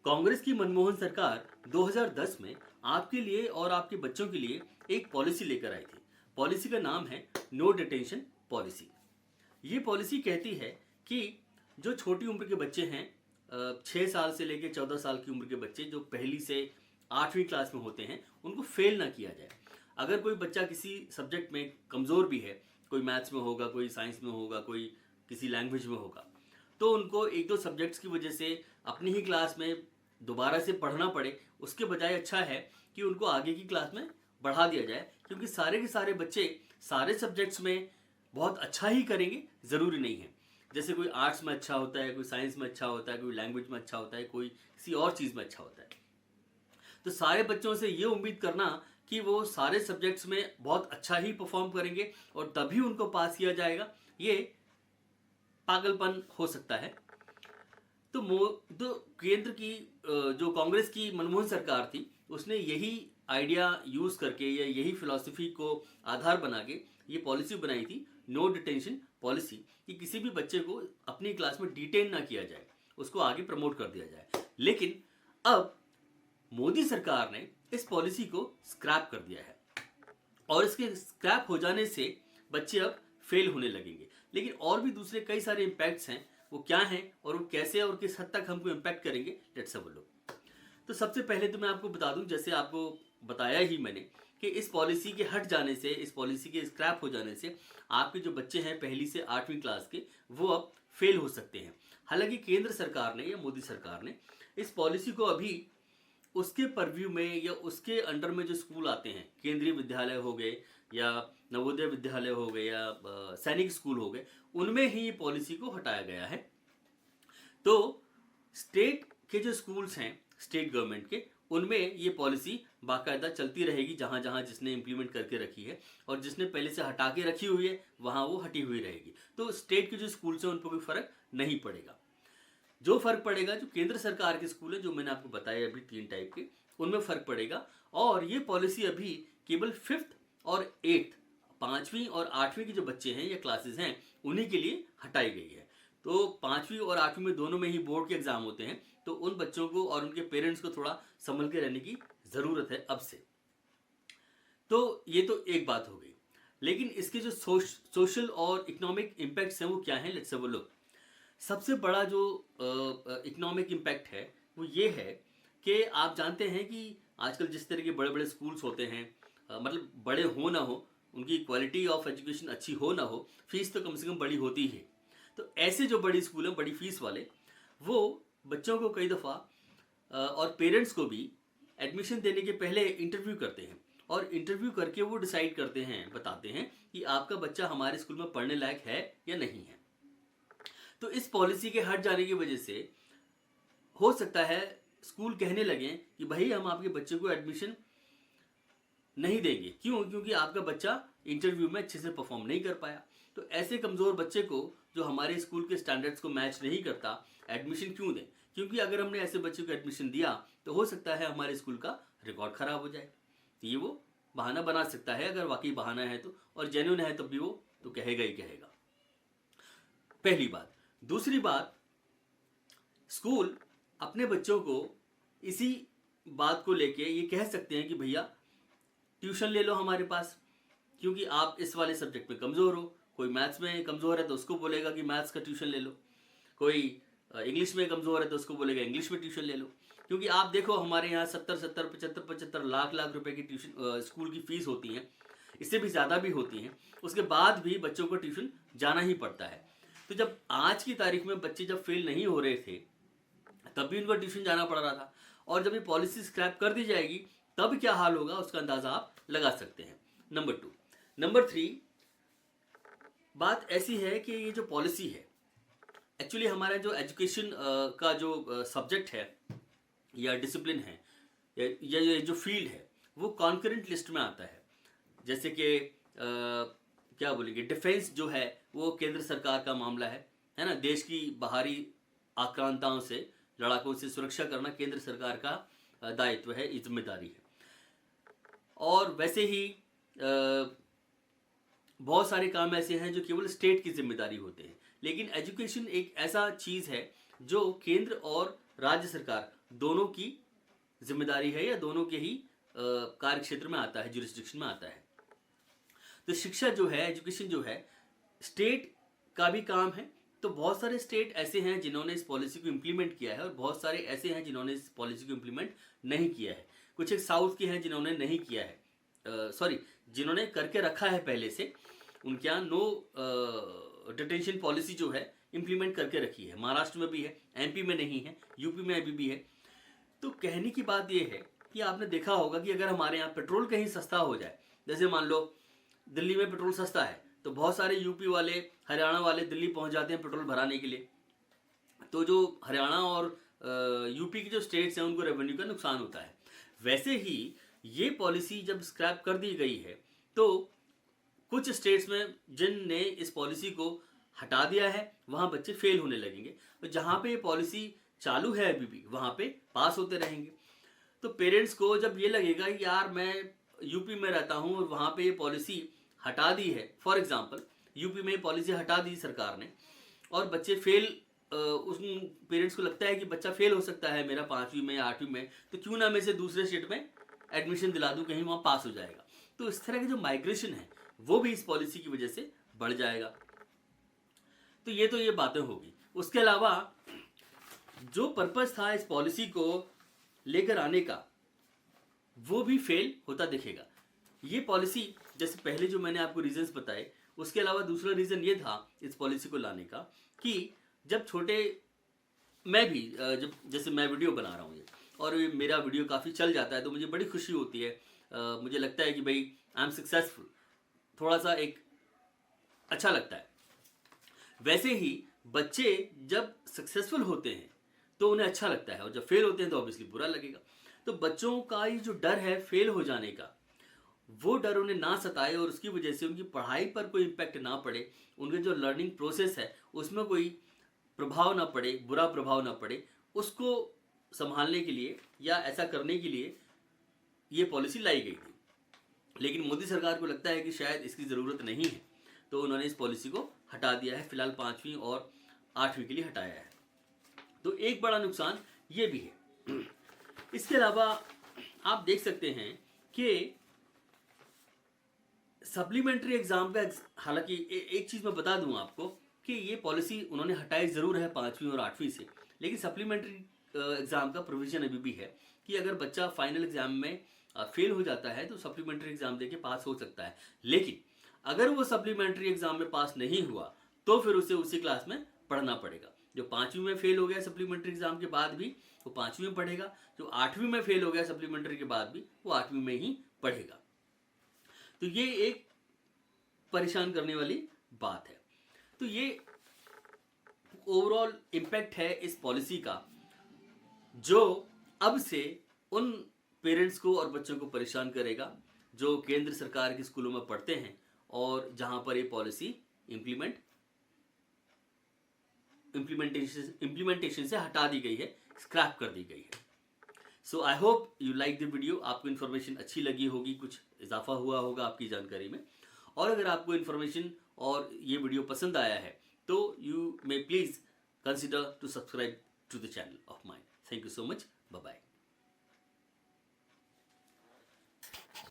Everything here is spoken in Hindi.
कांग्रेस की मनमोहन सरकार 2010 में आपके लिए और आपके बच्चों के लिए एक पॉलिसी लेकर आई थी। पॉलिसी का नाम है नो डिटेंशन पॉलिसी। ये पॉलिसी कहती है कि जो छोटी उम्र के बच्चे हैं, 6 साल से लेकर 14 साल की उम्र के बच्चे जो पहली से 8वीं क्लास में होते हैं, उनको फेल ना किया जाए। अगर कोई बच्चा किसी सब्जेक्ट में कमज़ोर भी है, कोई मैथ्स में होगा, कोई साइंस में होगा, कोई किसी लैंग्वेज में होगा, तो उनको एक दो सब्जेक्ट्स की वजह से अपनी ही क्लास में दोबारा से पढ़ना पड़े, उसके बजाय अच्छा है कि उनको आगे की क्लास में बढ़ा दिया जाए। क्योंकि सारे के सारे बच्चे सारे सब्जेक्ट्स में बहुत अच्छा ही करेंगे ज़रूरी नहीं है। जैसे कोई आर्ट्स में अच्छा होता है, कोई साइंस में अच्छा होता है, कोई लैंग्वेज में अच्छा होता है, कोई किसी और चीज़ में अच्छा होता है। तो सारे बच्चों से ये उम्मीद करना कि वो सारे सब्जेक्ट्स में बहुत अच्छा ही परफॉर्म करेंगे और तभी उनको पास किया जाएगा, ये पागलपन हो सकता है। तो केंद्र की जो कांग्रेस की मनमोहन सरकार थी, उसने यही आइडिया यूज करके या यही फिलॉसफी को आधार बना के ये पॉलिसी बनाई थी, नो डिटेंशन पॉलिसी, कि किसी भी बच्चे को अपनी क्लास में डिटेन ना किया जाए, उसको आगे प्रमोट कर दिया जाए। लेकिन अब मोदी सरकार ने इस पॉलिसी को स्क्रैप कर दिया है और इसके स्क्रैप हो जाने से बच्चे अब फेल होने लगेंगे। लेकिन और भी दूसरे कई सारे इम्पैक्ट्स हैं, वो क्या हैं और वो कैसे और किस हद तक हमको इम्पैक्ट करेंगे, लेट्स हैव अ लुक। तो सबसे पहले तो मैं आपको बता दूं, जैसे आपको बताया ही मैंने, कि इस पॉलिसी के हट जाने से, इस पॉलिसी के स्क्रैप हो जाने से आपके जो बच्चे हैं पहली से 8वीं क्लास के, वो अब फेल हो सकते हैं। हालांकि केंद्र सरकार ने या मोदी सरकार ने इस पॉलिसी को अभी उसके परव्यू में या उसके अंडर में जो स्कूल आते हैं, केंद्रीय विद्यालय हो गए या नवोदय विद्यालय हो गए या सैनिक स्कूल हो गए, उनमें ही पॉलिसी को हटाया गया है। तो स्टेट के जो स्कूल्स हैं, स्टेट गवर्नमेंट के, उनमें ये पॉलिसी बाकायदा चलती रहेगी, जहां जहां जिसने इंप्लीमेंट करके रखी है, और जिसने पहले से हटा के रखी हुई है वहां वो हटी हुई रहेगी। तो स्टेट के जो स्कूल्स हैं उन पर कोई फर्क नहीं पड़ेगा। जो फर्क पड़ेगा, जो केंद्र सरकार के स्कूल है, जो मैंने आपको बताया अभी 3 टाइप के, उनमें फर्क पड़ेगा। और ये पॉलिसी अभी केवल 5th और 8th, 5वीं और 8वीं के जो बच्चे हैं या क्लासेस हैं, उन्हीं के लिए हटाई गई है। तो 5वीं और 8वीं में दोनों में ही बोर्ड के एग्जाम होते हैं, तो उन बच्चों को और उनके पेरेंट्स को थोड़ा संभल के रहने की जरूरत है अब से। तो ये तो एक बात हो गई। लेकिन इसके जो सोशल और इकोनॉमिक इम्पैक्ट्स हैं वो क्या हैं, लेट्स हैव अ लुक। सबसे बड़ा जो इकोनॉमिक इम्पैक्ट है वो ये है कि आप जानते हैं कि आजकल जिस तरह के बड़े बड़े स्कूल्स होते हैं, मतलब बड़े हो ना हो, उनकी क्वालिटी ऑफ एजुकेशन अच्छी हो ना हो, फीस तो कम से कम बड़ी होती ही है। तो ऐसे जो बड़ी स्कूल हैं, बड़ी फीस वाले, वो बच्चों को कई दफ़ा और पेरेंट्स को भी एडमिशन देने के पहले इंटरव्यू करते हैं, और इंटरव्यू करके वो डिसाइड करते हैं, बताते हैं कि आपका बच्चा हमारे स्कूल में पढ़ने लायक है या नहीं है। तो इस पॉलिसी के हट जाने की वजह से हो सकता है स्कूल कहने लगे कि भाई हम आपके बच्चे को एडमिशन नहीं देंगे। क्यों? क्योंकि आपका बच्चा इंटरव्यू में अच्छे से परफॉर्म नहीं कर पाया। तो ऐसे कमज़ोर बच्चे को, जो हमारे स्कूल के स्टैंडर्ड्स को मैच नहीं करता, एडमिशन क्यों दें? क्योंकि अगर हमने ऐसे बच्चे को एडमिशन दिया तो हो सकता है हमारे स्कूल का रिकॉर्ड ख़राब हो जाए। तो ये वो बहाना बना सकता है, अगर वाकई बहाना है तो, और जेन्युइन है तब भी वो तो कहेगा ही कहेगा। पहली बात। दूसरी बात, स्कूल अपने बच्चों को इसी बात को लेके ये कह सकते हैं कि भैया ट्यूशन ले लो हमारे पास, क्योंकि आप इस वाले सब्जेक्ट में कमज़ोर हो। कोई मैथ्स में कमज़ोर है तो उसको बोलेगा कि मैथ्स का ट्यूशन ले लो। कोई इंग्लिश में कमज़ोर है तो उसको बोलेगा इंग्लिश में ट्यूशन ले लो। क्योंकि आप देखो हमारे यहाँ 70-70, 75-75 लाख लाख रुपए की ट्यूशन स्कूल की फ़ीस होती है, इससे भी ज़्यादा भी होती हैं। उसके बाद भी बच्चों को ट्यूशन जाना ही पड़ता है। तो जब आज की तारीख में बच्चे जब फेल नहीं हो रहे थे, तब भी उनको ट्यूशन जाना पड़ रहा था, और जब ये पॉलिसी स्क्रैप कर दी जाएगी तब क्या हाल होगा उसका अंदाजा आप लगा सकते हैं। नंबर 2। नंबर 3, बात ऐसी है कि ये जो पॉलिसी है, एक्चुअली हमारा जो एजुकेशन का जो सब्जेक्ट है या डिसिप्लिन है या ये जो फील्ड है, वो कॉन्करेंट लिस्ट में आता है। जैसे कि क्या बोलेंगे, डिफेंस जो है वो केंद्र सरकार का मामला है ना। देश की बाहरी आक्रांताओं से, लड़ाकों से सुरक्षा करना केंद्र सरकार का दायित्व है, जिम्मेदारी है। और वैसे ही बहुत सारे काम ऐसे हैं जो केवल स्टेट की जिम्मेदारी होते हैं। लेकिन एजुकेशन एक ऐसा चीज़ है जो केंद्र और राज्य सरकार, दोनों की जिम्मेदारी है या दोनों के ही कार्य क्षेत्र में आता है, जुरिस्डिक्शन में आता है। तो शिक्षा जो है, एजुकेशन जो है, स्टेट का भी काम है। तो बहुत सारे स्टेट ऐसे हैं जिन्होंने इस पॉलिसी को इम्प्लीमेंट किया है और बहुत सारे ऐसे हैं जिन्होंने इस पॉलिसी को इम्प्लीमेंट नहीं किया है। कुछ एक साउथ के हैं जिन्होंने नहीं किया है, सॉरी, जिन्होंने करके रखा है पहले से, उनके यहाँ नो डिटेंशन पॉलिसी जो है इम्प्लीमेंट करके रखी है। महाराष्ट्र में भी है, एमपी में नहीं है, यूपी में अभी भी है। तो कहने की बात यह है कि आपने देखा होगा कि अगर हमारे यहाँ पेट्रोल कहीं सस्ता हो जाए, जैसे मान लो दिल्ली में पेट्रोल सस्ता है, तो बहुत सारे यूपी वाले, हरियाणा वाले दिल्ली पहुंच जाते हैं पेट्रोल भराने के लिए। तो जो हरियाणा और यूपी की जो स्टेट्स हैं उनको रेवेन्यू का नुकसान होता है। वैसे ही ये पॉलिसी जब स्क्रैप कर दी गई है तो कुछ स्टेट्स में जिनने इस पॉलिसी को हटा दिया है वहाँ बच्चे फेल होने लगेंगे, और जहाँ पे ये पॉलिसी चालू है अभी भी वहाँ पे पास होते रहेंगे। तो पेरेंट्स को जब ये लगेगा कि यार मैं यूपी में रहता हूँ और वहाँ पे ये पॉलिसी हटा दी है, फॉर एग्जांपल यूपी में पॉलिसी हटा दी सरकार ने और बच्चे फेल, उस पेरेंट्स को लगता है कि बच्चा फेल हो सकता है मेरा 5वीं में या 8वीं में, तो क्यों ना मैं इसे दूसरे स्टेट में एडमिशन दिला दूं, कहीं वहाँ पास हो जाएगा। तो इस तरह की जो माइग्रेशन है वो भी इस पॉलिसी की वजह से बढ़ जाएगा। तो ये बातें होगी। उसके अलावा जो पर्पस था इस पॉलिसी को लेकर आने का वो भी फेल होता दिखेगा। ये पॉलिसी, जैसे पहले जो मैंने आपको रीजंस बताए, उसके अलावा दूसरा रीजन ये था इस पॉलिसी को लाने का कि जब छोटे, मैं भी जब जैसे मैं वीडियो बना रहा हूँ ये और मेरा वीडियो काफ़ी चल जाता है तो मुझे बड़ी खुशी होती है। मुझे लगता है कि भाई आई एम सक्सेसफुल, थोड़ा सा एक अच्छा लगता है। वैसे ही बच्चे जब सक्सेसफुल होते हैं तो उन्हें अच्छा लगता है, और जब फेल होते हैं तो ऑब्वियसली बुरा लगेगा। तो बच्चों का ये जो डर है फेल हो जाने का, वो डर उन्हें ना सताए और उसकी वजह से उनकी पढ़ाई पर कोई इम्पैक्ट ना पड़े, उनके जो लर्निंग प्रोसेस है उसमें कोई प्रभाव ना पड़े, बुरा प्रभाव ना पड़े, उसको संभालने के लिए या ऐसा करने के लिए ये पॉलिसी लाई गई थी। लेकिन मोदी सरकार को लगता है कि शायद इसकी ज़रूरत नहीं है, तो उन्होंने इस पॉलिसी को हटा दिया है। फिलहाल 5वीं और 8वीं के लिए हटाया है। तो एक बड़ा नुकसान ये भी है। इसके अलावा आप देख सकते हैं कि सप्लीमेंट्री एग्जाम का, हालांकि एक चीज़ मैं बता दूं आपको कि ये पॉलिसी उन्होंने हटाई ज़रूर है 5वीं और 8वीं से, लेकिन सप्लीमेंट्री एग्जाम का प्रोविजन अभी भी है कि अगर बच्चा फाइनल एग्जाम में फेल हो जाता है तो सप्लीमेंट्री एग्जाम देके पास हो सकता है। लेकिन अगर वो सप्लीमेंट्री एग्जाम में पास नहीं हुआ तो फिर उसे उसी क्लास में पढ़ना पड़ेगा। जो 5वीं में फेल हो गया सप्लीमेंट्री एग्जाम के बाद भी वो 5वीं में पढ़ेगा, जो 8वीं में फेल हो गया सप्लीमेंट्री के बाद भी वो 8वीं में ही पढ़ेगा। तो ये एक परेशान करने वाली बात है। तो ये ओवरऑल इम्पैक्ट है इस पॉलिसी का, जो अब से उन पेरेंट्स को और बच्चों को परेशान करेगा जो केंद्र सरकार के स्कूलों में पढ़ते हैं और जहां पर ये पॉलिसी इम्प्लीमेंटेशन से हटा दी गई है, स्क्रैप कर दी गई है। So I hope you like the video. आपको इन्फॉर्मेशन अच्छी लगी होगी, कुछ इजाफा हुआ होगा आपकी जानकारी में। और अगर आपको इन्फॉर्मेशन और ये वीडियो पसंद आया है तो you may please consider to subscribe to the channel of mine. Thank you so much, bye bye.